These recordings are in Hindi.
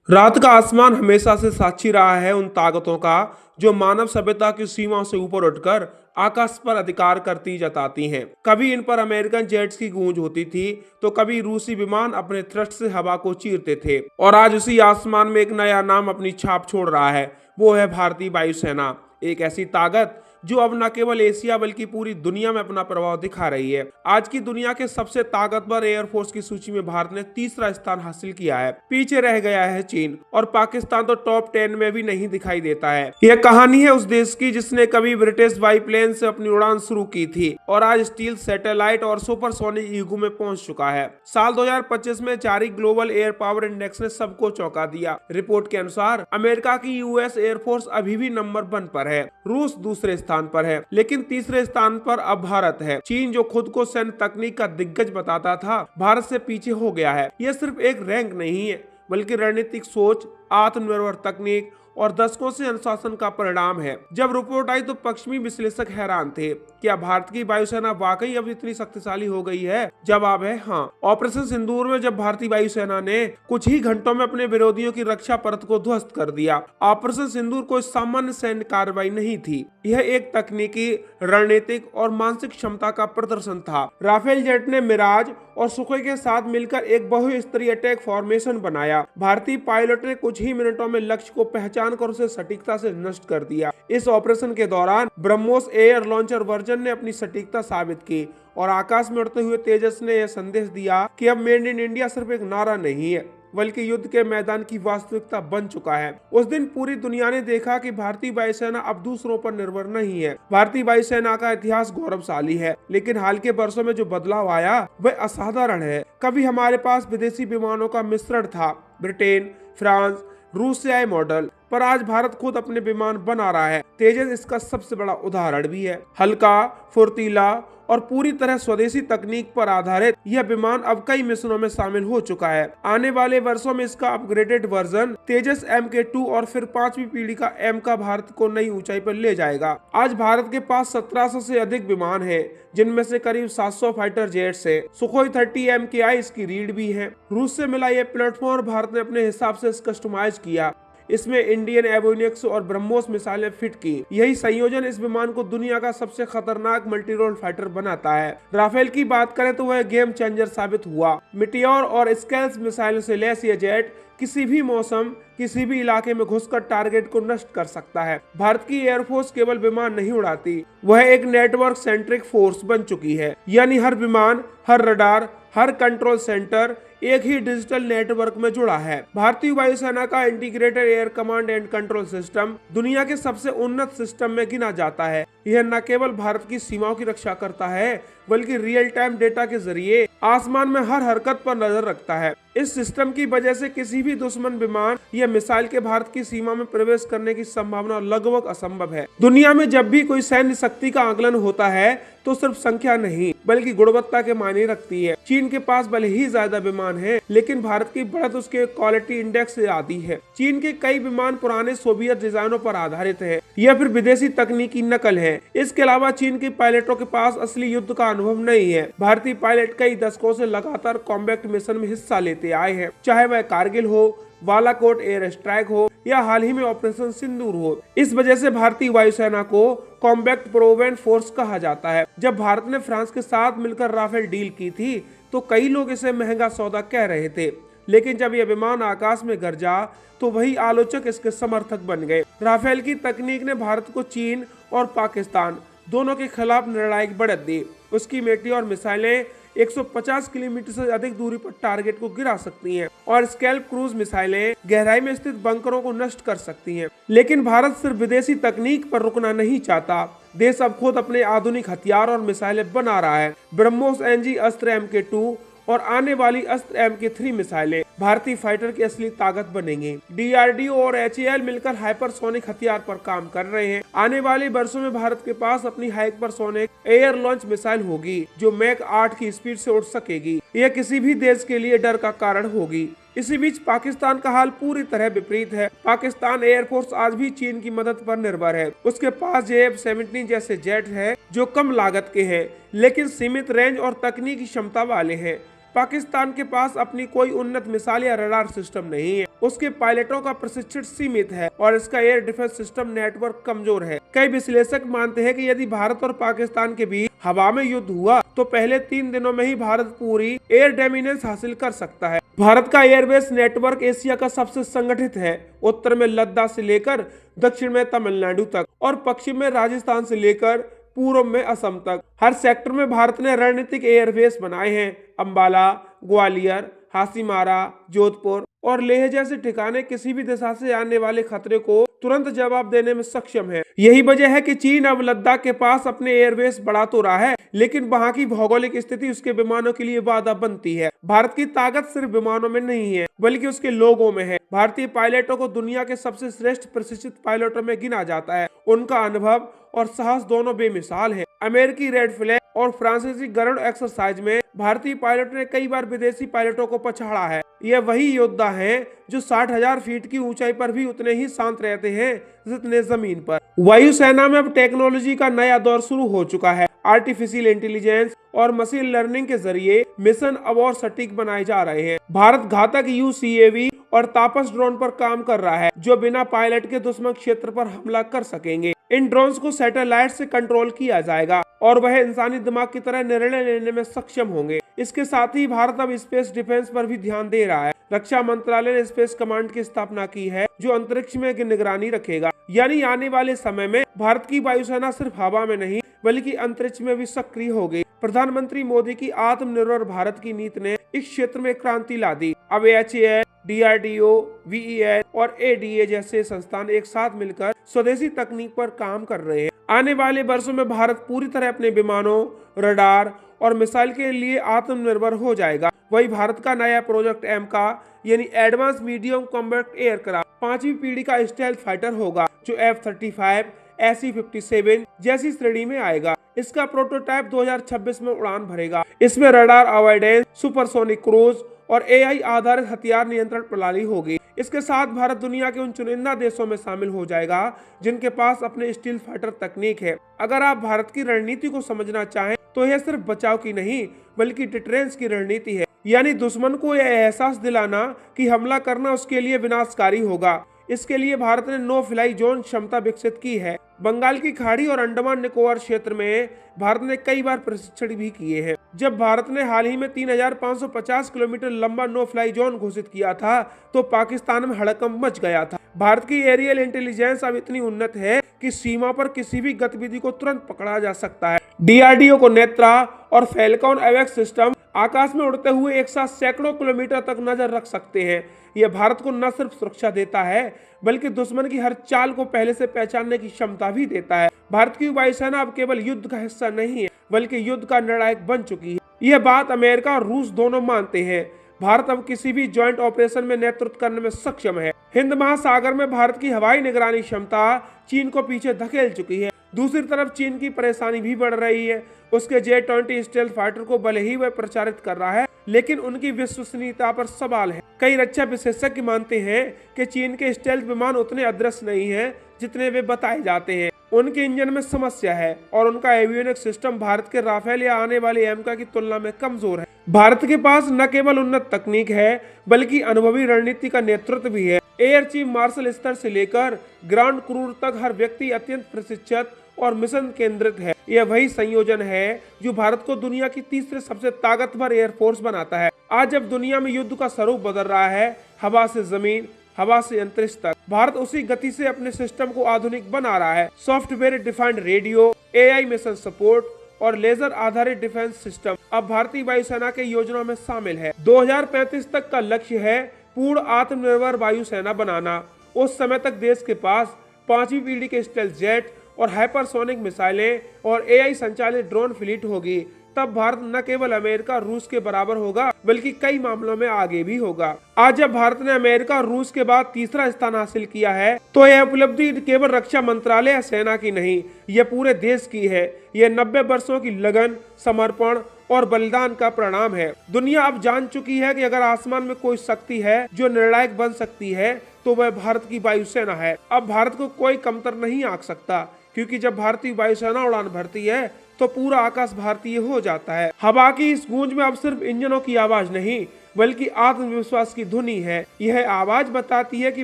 रात का आसमान हमेशा से साक्षी रहा है उन ताकतों का जो मानव सभ्यता की सीमा से ऊपर उठकर आकाश पर अधिकार करती जताती हैं। कभी इन पर अमेरिकन जेट्स की गूंज होती थी तो कभी रूसी विमान अपने थ्रस्ट से हवा को चीरते थे और आज उसी आसमान में एक नया नाम अपनी छाप छोड़ रहा है। वो है भारतीय वायुसेना, एक ऐसी ताकत जो अब न केवल एशिया बल्कि पूरी दुनिया में अपना प्रभाव दिखा रही है। आज की दुनिया के सबसे ताकतवर एयरफोर्स की सूची में भारत ने तीसरा स्थान हासिल किया है। पीछे रह गया है चीन और पाकिस्तान तो टॉप 10 में भी नहीं दिखाई देता है। यह कहानी है उस देश की जिसने कभी ब्रिटिश बाईप्लेन से अपनी उड़ान शुरू की थी और आज स्टील, सैटेलाइट और सुपरसोनिक ईगो में पहुंच चुका है। साल 2025 में जारी ग्लोबल एयर पावर इंडेक्स ने सबको चौंका दिया। रिपोर्ट के अनुसार अमेरिका की यूएस एयरफोर्स अभी भी नंबर 1 पर है, रूस दूसरे स्थान पर है, लेकिन तीसरे स्थान पर अब भारत है। चीन जो खुद को सैन्य तकनीक का दिग्गज बताता था, भारत से पीछे हो गया है। यह सिर्फ एक रैंक नहीं है बल्कि रणनीतिक सोच, आत्मनिर्भर तकनीक और दशकों से अनुशासन का परिणाम है। जब रिपोर्ट आई तो पश्चिमी विश्लेषक हैरान थे, क्या भारत की वायुसेना वाकई अब इतनी शक्तिशाली हो गई है? जवाब है हाँ। ऑपरेशन सिंदूर में जब भारतीय वायुसेना ने कुछ ही घंटों में अपने विरोधियों की रक्षा परत को ध्वस्त कर दिया। ऑपरेशन सिंदूर कोई सामान्य सैन्य कार्रवाई नहीं थी, यह एक तकनीकी, रणनीतिक और मानसिक क्षमता का प्रदर्शन था। राफेल जेट ने मिराज और सुखोई के साथ मिलकर एक बहुस्तरीय अटैक फॉर्मेशन बनाया। भारतीय पायलट ने कुछ ही मिनटों में लक्ष्य को पहचान कर उसे सटीकता से नष्ट कर दिया। इस ऑपरेशन के दौरान ब्रह्मोस एयर लॉन्चर वर्जन ने अपनी सटीकता साबित की और आकाश में उड़ते हुए तेजस ने यह संदेश दिया कि अब मेड इन इंडिया सिर्फ एक नारा नहीं है बल्कि युद्ध के मैदान की वास्तविकता बन चुका है। उस दिन पूरी दुनिया ने देखा कि भारतीय वायुसेना अब दूसरों पर निर्भर नहीं है। भारतीय वायुसेना का इतिहास गौरवशाली है, लेकिन हाल के वर्षों में जो बदलाव आया वह असाधारण है। कभी हमारे पास विदेशी विमानों का मिश्रण था, ब्रिटेन, फ्रांस, रूस से आए मॉडल, पर आज भारत खुद अपने विमान बना रहा है। तेजस इसका सबसे बड़ा उदाहरण भी है। हल्का, फुर्तीला और पूरी तरह स्वदेशी तकनीक पर आधारित यह विमान अब कई मिशनों में शामिल हो चुका है। आने वाले वर्षों में इसका अपग्रेडेड वर्जन तेजस MK2 और फिर 5वीं पीढ़ी का M का भारत को नई ऊंचाई पर ले जाएगा। आज भारत के पास 1700 से अधिक विमान हैं, जिनमें से करीब 700 फाइटर जेट्स है। सुखोई 30 MKI इसकी रीढ़ भी है। रूस से मिला यह प्लेटफॉर्म भारत ने अपने हिसाब से कस्टमाइज किया। इसमें इंडियन एवियोनिक्स और ब्रह्मोस मिसाइलें फिट की। यही संयोजन इस विमान को दुनिया का सबसे खतरनाक मल्टीरोल फाइटर बनाता है। राफेल की बात करें तो वह गेम चेंजर साबित हुआ। मिटियोर और स्केल्स मिसाइलों से लैस यह जेट किसी भी मौसम, किसी भी इलाके में घुसकर टारगेट को नष्ट कर सकता है। भारत की एयरफोर्स केवल विमान नहीं उड़ाती, वह एक नेटवर्क सेंट्रिक फोर्स बन चुकी है। यानी हर विमान, हर रडार, हर कंट्रोल सेंटर एक ही डिजिटल नेटवर्क में जुड़ा है। भारतीय वायुसेना का integrated air command and control system दुनिया के सबसे उन्नत सिस्टम में गिना जाता है। यह न केवल भारत की सीमाओं की रक्षा करता है बल्कि रियल टाइम डेटा के जरिए आसमान में हर हरकत पर नजर रखता है। इस सिस्टम की वजह से किसी भी दुश्मन विमान या मिसाइल के भारत की सीमा में प्रवेश करने की संभावना लगभग असंभव है। दुनिया में जब भी कोई सैन्य शक्ति का आकलन होता है तो सिर्फ संख्या नहीं बल्कि गुणवत्ता के मायने रखती है। चीन के पास भले ही ज्यादा विमान है, लेकिन भारत की बढ़त उसके क्वालिटी इंडेक्स से आती है। चीन के कई विमान पुराने सोवियत डिजाइनों पर आधारित है या फिर विदेशी तकनीकी नकल है। इसके अलावा चीन के पायलटों के पास असली युद्ध का अनुभव नहीं है। भारतीय पायलट कई दशकों से लगातार कॉम्बैट मिशन में हिस्सा लेते आए हैं, चाहे वह कारगिल हो, बालाकोट एयर स्ट्राइक हो या हाल ही में ऑपरेशन सिंदूर हो। इस वजह से भारतीय वायुसेना को कॉम्बैट प्रोवेंट फोर्स कहा जाता है। जब भारत ने फ्रांस के साथ मिलकर राफेल डील की थी तो कई लोग इसे महंगा सौदा कह रहे थे, लेकिन जब यह विमान आकाश में गरजा तो वही आलोचक इसके समर्थक बन गए। राफेल की तकनीक ने भारत को चीन और पाकिस्तान दोनों के खिलाफ निर्णायक बढ़त दी। उसकी मेटियोर मिसाइलें 150 किलोमीटर से अधिक दूरी पर टारगेट को गिरा सकती हैं और स्कैल्प क्रूज मिसाइलें गहराई में स्थित बंकरों को नष्ट कर सकती हैं। लेकिन भारत सिर्फ विदेशी तकनीक पर रुकना नहीं चाहता। देश अब खुद अपने आधुनिक हथियार और मिसाइलें बना रहा है। ब्रह्मोस NG अस्त्र MK2 और आने वाली अस्त्र MK3 मिसाइलें भारतीय फाइटर की असली ताकत बनेंगी। DRDO और HAL मिलकर हाइपरसोनिक हथियार पर काम कर रहे हैं। आने वाले वर्षों में भारत के पास अपनी हाइपरसोनिक एयर लॉन्च मिसाइल होगी जो मैक 8 की स्पीड से उड़ सकेगी। यह किसी भी देश के लिए डर का कारण होगी। इसी बीच पाकिस्तान का हाल पूरी तरह विपरीत है। पाकिस्तान एयरफोर्स आज भी चीन की मदद पर निर्भर है। उसके पास JF-17 जैसे जेट है जो कम लागत के हैं लेकिन सीमित रेंज और तकनीकी क्षमता वाले हैं। पाकिस्तान के पास अपनी कोई उन्नत मिसाइल या रडार सिस्टम नहीं है। उसके पायलटों का प्रशिक्षण सीमित है और इसका एयर डिफेंस सिस्टम नेटवर्क कमजोर है। कई विश्लेषक मानते हैं कि यदि भारत और पाकिस्तान के बीच हवा में युद्ध हुआ तो पहले 3 दिनों में ही भारत पूरी एयर डोमिनेंस हासिल कर सकता है। भारत का एयरबेस नेटवर्क एशिया का सबसे संगठित है। उत्तर में लद्दाख से लेकर दक्षिण में तमिलनाडु तक और पश्चिम में राजस्थान से लेकर पूर्व में असम तक हर सेक्टर में भारत ने रणनीतिक एयरबेस बनाए हैं। अंबाला, ग्वालियर, हासीमारा, जोधपुर और लेह जैसे ठिकाने किसी भी दिशा से आने वाले खतरे को तुरंत जवाब देने में सक्षम है। यही वजह है कि चीन अब लद्दाख के पास अपने एयरबेस बढ़ा तो रहा है, लेकिन वहां की भौगोलिक स्थिति उसके विमानों के लिए बाधा बनती है। भारत की ताकत सिर्फ विमानों में नहीं है, बल्कि उसके लोगों में है। भारतीय पायलटों को दुनिया के सबसे श्रेष्ठ प्रशिक्षित पायलटों में गिना जाता है। उनका अनुभव और साहस दोनों बेमिसाल है। अमेरिकी रेड फ्लैग और फ्रांसीसी गरुड़ एक्सरसाइज में भारतीय पायलट ने कई बार विदेशी पायलटों को पछाड़ा है। ये वही योद्धा हैं जो 60,000 फीट की ऊंचाई पर भी उतने ही शांत रहते हैं जितने जमीन पर। वायुसेना में अब टेक्नोलॉजी का नया दौर शुरू हो चुका है। आर्टिफिशियल इंटेलिजेंस और मशीन लर्निंग के जरिए मिशन अब और सटीक बनाए जा रहे हैं। भारत घातक UCAV और तापस ड्रोन पर काम कर रहा है जो बिना पायलट के दुश्मन क्षेत्र पर हमला कर सकेंगे। इन ड्रोन्स को सैटेलाइट से कंट्रोल किया जाएगा और वह इंसानी दिमाग की तरह निर्णय लेने में सक्षम होंगे। इसके साथ ही भारत अब स्पेस डिफेंस पर भी ध्यान दे रहा है। रक्षा मंत्रालय ने स्पेस कमांड की स्थापना की है जो अंतरिक्ष में निगरानी रखेगा। यानी आने वाले समय में भारत की वायुसेना सिर्फ हवा में नहीं बल्कि अंतरिक्ष में भी सक्रिय होगी। प्रधानमंत्री मोदी की आत्मनिर्भर भारत की नीति ने इस क्षेत्र में क्रांति ला दी। अब HAL, DRDO, VEL और ADA जैसे संस्थान एक साथ मिलकर स्वदेशी तकनीक पर काम कर रहे हैं। आने वाले वर्षों में भारत पूरी तरह अपने विमानों, रडार और मिसाइल के लिए आत्मनिर्भर हो जाएगा। वही भारत का नया प्रोजेक्ट एमका यानी एडवांस मीडियम कॉम्बैट एयरक्राफ्ट 5वीं पीढ़ी का स्टेल्थ फाइटर होगा जो F-35, SE-57 जैसी श्रेणी में आएगा। इसका प्रोटोटाइप 2026 में उड़ान भरेगा। इसमें रडार अवॉइडेंस, सुपरसोनिक क्रूज और AI आधारित हथियार नियंत्रण प्रणाली होगी। इसके साथ भारत दुनिया के उन चुनिंदा देशों में शामिल हो जाएगा जिनके पास अपने स्टील फाइटर तकनीक है। अगर आप भारत की रणनीति को समझना चाहें तो यह सिर्फ बचाव की नहीं बल्कि डिटरेंस की रणनीति है। यानी दुश्मन को यह एहसास दिलाना कि हमला करना उसके लिए विनाशकारी होगा। इसके लिए भारत ने नो फ्लाई जोन क्षमता विकसित की है। बंगाल की खाड़ी और अंडमान निकोबार क्षेत्र में भारत ने कई बार प्रशिक्षण भी किए हैं। जब भारत ने हाल ही में 3,550 किलोमीटर लंबा नो फ्लाई जोन घोषित किया था तो पाकिस्तान में हड़कंप मच गया था। भारत की एरियल इंटेलिजेंस अब इतनी उन्नत है कि सीमा पर किसी भी गतिविधि को तुरंत पकड़ा जा सकता है। DRDO को नेत्रा और फैल्कॉन एवेक्स सिस्टम आकाश में उड़ते हुए एक साथ सैकड़ों किलोमीटर तक नजर रख सकते हैं। यह भारत को न सिर्फ सुरक्षा देता है बल्कि दुश्मन की हर चाल को पहले से पहचानने की क्षमता भी देता है। भारत की वायुसेना अब केवल युद्ध का हिस्सा नहीं है बल्कि युद्ध का निर्णायक बन चुकी है। यह बात अमेरिका और रूस दोनों मानते हैं। भारत अब किसी भी ज्वाइंट ऑपरेशन में नेतृत्व करने में सक्षम है। हिंद महासागर में भारत की हवाई निगरानी क्षमता चीन को पीछे धकेल चुकी है। दूसरी तरफ चीन की परेशानी भी बढ़ रही है। उसके J-20 स्टेल्थ फाइटर को भले ही वह प्रचारित कर रहा है लेकिन उनकी विश्वसनीयता पर सवाल है। कई रक्षा विशेषज्ञ मानते हैं कि चीन के स्टेल्थ विमान उतने अदृश्य नहीं हैं जितने वे बताए जाते हैं। उनके इंजन में समस्या है और उनका एवियोनिक सिस्टम भारत के राफेल या आने वाले एमका की तुलना में कमजोर है। भारत के पास न केवल उन्नत तकनीक है बल्कि अनुभवी रणनीति का नेतृत्व भी है। एयर चीफ मार्शल स्तर से लेकर ग्राउंड क्रू तक हर व्यक्ति अत्यंत प्रशिक्षित और मिशन केंद्रित है। यह वही संयोजन है जो भारत को दुनिया की तीसरे सबसे ताकतवर एयरफोर्स बनाता है। आज जब दुनिया में युद्ध का स्वरूप बदल रहा है, हवा से जमीन, हवा से अंतरिक्ष तक, भारत उसी गति से अपने सिस्टम को आधुनिक बना रहा है। Software defined radio, AI mission support और लेजर आधारित डिफेंस सिस्टम अब भारतीय वायुसेना के योजनाओं में शामिल है। 2035 तक का लक्ष्य है पूर्ण आत्मनिर्भर वायुसेना बनाना। उस समय तक देश के पास 5वीं पीढ़ी के स्टेल्थ जेट और हाइपरसोनिक मिसाइलें और AI संचालित ड्रोन फ्लीट होगी। तब भारत न केवल अमेरिका रूस के बराबर होगा बल्कि कई मामलों में आगे भी होगा। आज जब भारत ने अमेरिका और रूस के बाद तीसरा स्थान हासिल किया है तो यह उपलब्धि केवल रक्षा मंत्रालय या सेना की नहीं, यह पूरे देश की है। यह 90 वर्षों की लगन, समर्पण और बलिदान का परिणाम है। दुनिया अब जान चुकी है कि अगर आसमान में कोई शक्ति है जो निर्णायक बन सकती है तो वह भारत की वायुसेना है। अब भारत को कोई कमतर नहीं आंक सकता क्योंकि जब भारतीय वायुसेना उड़ान भरती है तो पूरा आकाश भारतीय हो जाता है। हवा की इस गूंज में अब सिर्फ इंजनों की आवाज नहीं बल्कि आत्मविश्वास की धुनी है। यह आवाज बताती है कि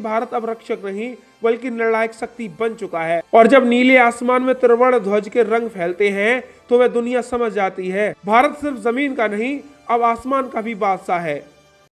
भारत अब रक्षक नहीं बल्कि निर्णायक शक्ति बन चुका है। और जब नीले आसमान में त्रिवर्ण ध्वज के रंग फैलते हैं तो वह दुनिया समझ जाती है भारत सिर्फ जमीन का नहीं अब आसमान का भी बादशाह है।